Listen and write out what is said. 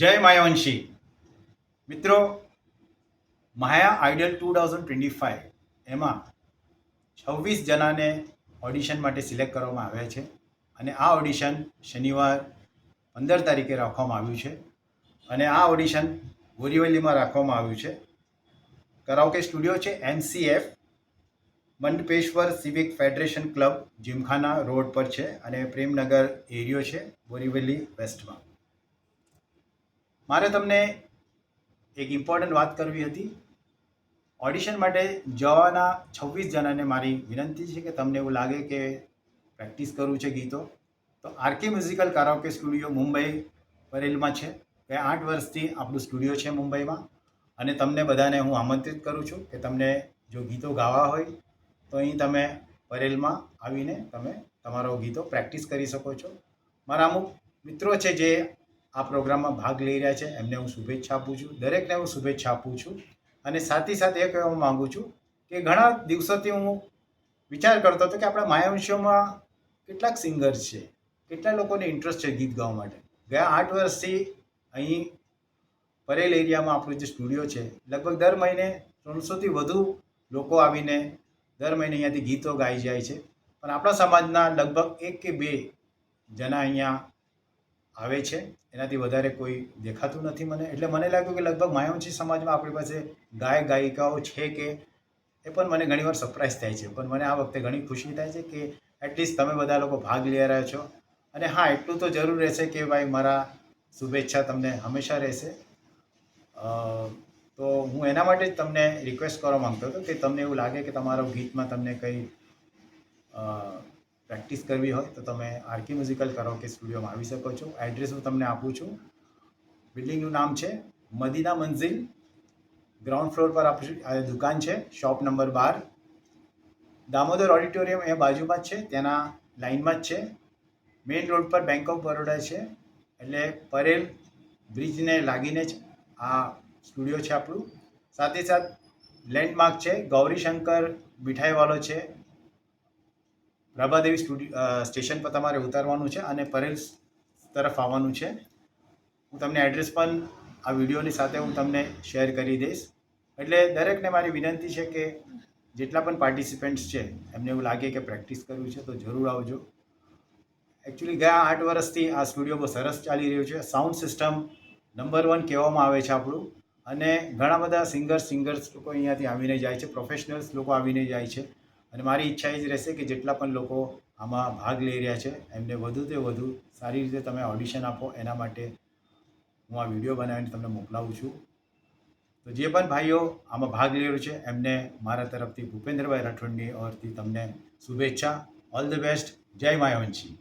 જય માયાવંશી મિત્રો, માયા આઇડલ 2025 એમાં 26 જણાને ઓડિશન માટે સિલેક્ટ કરવામાં આવ્યા છે અને આ ઓડિશન શનિવાર 15 તારીખે રાખવામાં આવ્યું છે અને આ ઓડિશન બોરીવલીમાં રાખવામાં આવ્યું છે. કરાઓકે સ્ટુડિયો છે MCF Mandapeshwar civic federation club, Gymkhana road પર છે અને પ્રેમનગર એરિયો છે બોરીવલી વેસ્ટમાં. મારે તમને એક ઇમ્પોર્ટન્ટ વાત કરવી હતી. ઓડિશન માટે જવાના 26 જણાને મારી વિનંતી છે કે તમને એવું લાગે કે પ્રેક્ટિસ કરવું છે ગીતો, તો RK musical karaoke studio Mumbai પરેલમાં છે. ગયા 8 વર્ષથી આપણું સ્ટુડિયો છે મુંબઈમાં અને તમને બધાને હું આમંત્રિત કરું છું કે તમને જો ગીતો ગાવા હોય તો અહીં તમે પરેલમાં આવીને તમે તમારો ગીતો પ્રેક્ટિસ કરી શકો છો. મારા અમુક મિત્રો છે જે આ પ્રોગ્રામમાં ભાગ લઈ રહ્યા છે, એમને હું શુભેચ્છા આપું છું. દરેકને હું શુભેચ્છા આપું છું અને સાથે સાથે એ કહેવા માગું છું કે ઘણા દિવસોથી હું વિચાર કરતો હતો કે આપણા માયાવંશીઓમાં કેટલાક સિંગર્સ છે, કેટલા લોકોને ઇન્ટરેસ્ટ છે ગીત ગાવા માટે. ગયા 8 વર્ષથી અહીં પરેલ એરિયામાં આપણો જે સ્ટુડિયો છે, લગભગ દર મહિને 300થી વધુ લોકો આવીને દર મહિને અહીંયાથી ગીતો ગાઈ જાય છે. પણ આપણા સમાજના લગભગ 1 કે 2 જણા અહીંયા આવે છે, એનાથી વધારે કોઈ દેખાતું નથી મને. એટલે મને લાગ્યું કે લગભગ માયાવંશી સમાજમાં આપણી પાસે ગાયિકાઓ છે કે એ પણ મને ઘણીવાર સરપ્રાઈઝ થાય છે. પણ મને આ વખતે ઘણી ખુશી થાય છે કે એટલીસ્ટ તમે બધા લોકો ભાગ લઈ રહ્યા છો. અને હા, એટલું તો જરૂર રહેશે કે ભાઈ મારા શુભેચ્છા તમને હંમેશા રહેશે. તો હું એના માટે જ તમને રિક્વેસ્ટ કરવા માંગતો હતો કે તમને એવું લાગે કે તમારો ગીતમાં તમને કંઈ પ્રેક્ટિસ કરવી હોય તો તમે આરકે મ્યુઝિકલ કરાઓકે સ્ટુડિયોમાં આવી શકો છો. એડ્રેસ હું તમને આપું છું. બિલ્ડિંગનું નામ છે મદીના મંઝિલ, ગ્રાઉન્ડ ફ્લોર પર આપણી દુકાન છે, શોપ નંબર 12. દામોદર ઓડિટોરિયમ એ બાજુમાં જ છે, ત્યાંના લાઇનમાં જ છે. મેઇન રોડ પર બેંક ઓફ બરોડા છે, એટલે પરેલ બ્રિજને લાગીને જ આ સ્ટુડિયો છે આપણું. સાથે સાથ લેન્ડમાર્ક છે ગૌરીશંકર મીઠાઈવાળો છે, પ્રભાદેવી સ્ટેશન પર તમારે ઉતારવાનું છે અને પરેલ તરફ આવવાનું છે. હું તમને એડ્રેસ પણ આ વિડીયોની સાથે હું તમને શેર કરી દઈશ. એટલે દરેકને મારી વિનંતી છે કે જેટલા પણ પાર્ટિસિપન્ટ્સ છે એમને એવું લાગે કે પ્રેક્ટિસ કરવી છે તો જરૂર આવજો. એકચ્યુઅલી ગયા 8 વર્ષથી આ સ્ટુડિયો બહુ સરસ ચાલી રહ્યું છે. સાઉન્ડ સિસ્ટમ નંબર 1 કહેવામાં આવે છે આપણું, અને ઘણા બધા સિંગર્સ લોકો અહીંયાથી આવીને જાય છે, પ્રોફેશનલ્સ લોકો આવીને જાય છે. અને મારી ઈચ્છા એ જ રહેશે કે જેટલા પણ લોકો આમાં ભાગ લઈ રહ્યા છે એમને વધુથી વધુ સારી રીતે તમે ઓડિશન આપો. એના માટે હું આ વિડીયો બનાવીને તમને મોકલાવું છું. તો જે પણ ભાઈઓ આમાં ભાગ લઈ રહ્યું છે એમને મારા તરફથી ભૂપેન્દ્રભાઈ રાઠોડની ઓરથી તમને શુભેચ્છા. All the best. જય માયાવંશી.